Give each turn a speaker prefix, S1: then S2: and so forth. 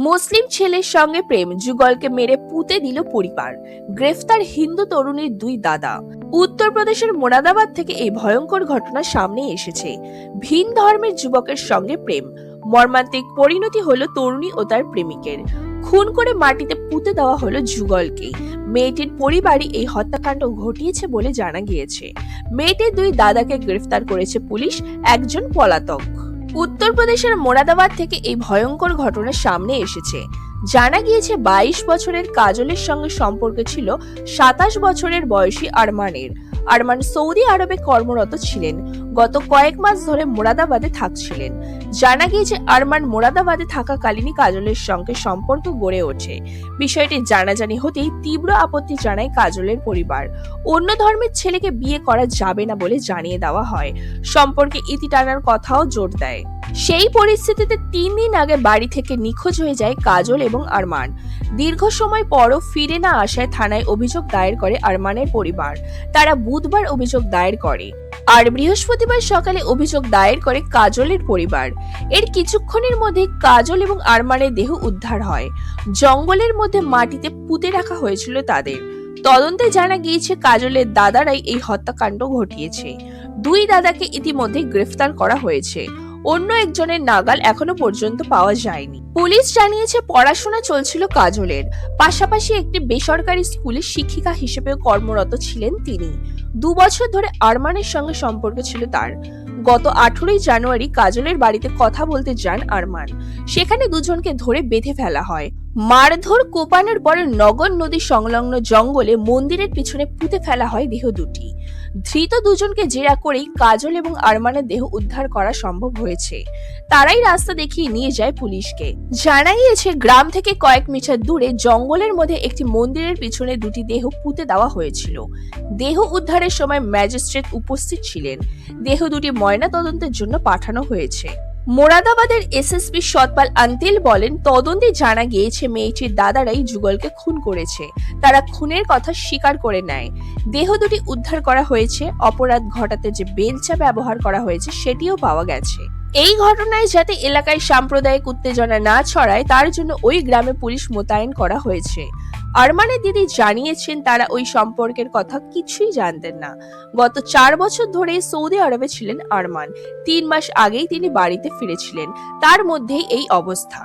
S1: মুসলিম ছেলের সঙ্গে প্রেম, যুগলকে মেরে পুঁতে দিল পরিবার। গ্রেফতার হিন্দু তরুণীর দুই দাদা। উত্তরপ্রদেশের মোরাদাবাদ থেকে এই ভয়ঙ্কর ঘটনা সামনে এসেছে। ভিন ধর্মের যুবকের সঙ্গে প্রেম, মর্মান্তিক পরিণতি হলো তরুণী ও তার প্রেমিকের। খুন করে মাটিতে পুঁতে দেওয়া হলো যুগলকে। মেয়েটির পরিবারই এই হত্যাকাণ্ড ঘটিয়েছে বলে জানা গিয়েছে। মেয়েটির দুই দাদাকে গ্রেফতার করেছে পুলিশ, একজন পলাতক। উত্তরপ্রদেশের মোরাদাবাদ থেকে এই ভয়ঙ্কর ঘটনা সামনে এসেছে। জানা গিয়েছে 22 বছরের কাজলের সঙ্গে সম্পর্ক ছিল 27 বছরের বয়সী আরমানের। আরমান সৌদি আরবে কর্মরত ছিলেন। গত কয়েক মাস ধরে মোরাদাবাদে থাকছিলেন। জানা গিয়েছে আরমান মোরাদাবাদে থাকাকালীনই কাজলের সঙ্গে সম্পর্ক গড়ে ওঠে। বিষয়টি জানাজানি হতেই তীব্র আপত্তি জানায় কাজলের পরিবার। অন্য ধর্মের ছেলেকে বিয়ে করা যাবে না বলে জানিয়ে দেওয়া হয়। সম্পর্কে ইতি টানার কথাও জোর দেয়। সেই পরিস্থিতিতে 3 দিন আগে বাড়ি থেকে নিখোঁজ হয়ে যায় কাজল এবং আরমান। দীর্ঘ সময় পরও ফিরে না আসায় থানায় অভিযোগ দায়ের করে আরমানের পরিবার। তারা বুধবার অভিযোগ দায়ের করে, আর বৃহস্পতিবার সকালে অভিযোগ দায়ের করে কাজলের পরিবার। এর কিছুক্ষণের মধ্যে কাজল এবং আরমানের দেহ উদ্ধার হয়। জঙ্গলের মধ্যে মাটিতে পুঁতে রাখা হয়েছিল তাদের। তদন্তে জানা গিয়েছে কাজলের দাদারাই এই হত্যাকাণ্ড ঘটিয়েছে। দুই দাদাকে ইতিমধ্যে গ্রেফতার করা হয়েছে। অন্য একজনের নাগাল এখনো পর্যন্ত পাওয়া যায়নি। পুলিশ জানিয়েছে পড়াশোনা চলছিল কাজলের, পাশাপাশি একটি বেসরকারি স্কুলে শিক্ষিকা হিসেবেও কর্মরত ছিলেন তিনি। 2 বছর ধরে আরমানের সঙ্গে সম্পর্ক ছিল তার। গত 18 জানুয়ারি কাজলের বাড়িতে কথা বলতে যান আরমান। সেখানে দুজনকে ধরে বেঁধে ফেলা হয়। মারধর কোপানোর পরে নগর নদী সংলগ্ন জঙ্গলে মন্দিরের পিছনে পুঁতে ফেলা হয় দেহ দুটি। ধৃত দুজনকে জেরা করেই কাজল এবং আরমানের দেহ উদ্ধার করা সম্ভব হয়েছে। তারাই রাস্তা দেখিয়ে নিয়ে যায় পুলিশকে। জানা গিয়েছে গ্রাম থেকে কয়েক মিটার দূরে জঙ্গলের মধ্যে একটি মন্দিরের পিছনে দুটি দেহ পুঁতে দেওয়া হয়েছিল। দেহ উদ্ধারের সময় ম্যাজিস্ট্রেট উপস্থিত ছিলেন। দেহ দুটি ময়না তদন্তের জন্য পাঠানো হয়েছে। মোরাদাবাদের এসএসপি সতপাল আন্তিল বলেন, তদন্তে জানা গিয়েছে মেয়েটির দাদারাই যুগলকে খুন করেছে। তারা খুনের কথা স্বীকার করে নেয়। দেহ দুটি উদ্ধার করা হয়েছে। অপরাধ ঘটাতে যে বেলচা ব্যবহার করা হয়েছে সেটিও পাওয়া গেছে। এই ঘটনায় যাতে এলাকায় সাম্প্রদায়িক উত্তেজনা না ছড়ায় তার জন্য ওই গ্রামে পুলিশ মোতায়েন করা হয়েছে। আরমানের দিদি জানিয়েছেন তারা ওই সম্পর্কের কথা কিছুই জানতেন না। গত 4 বছর ধরে সৌদি আরবে ছিলেন আরমান। 3 মাস আগেই তিনি বাড়িতে ফিরেছিলেন। তার মধ্যেই এই অবস্থা।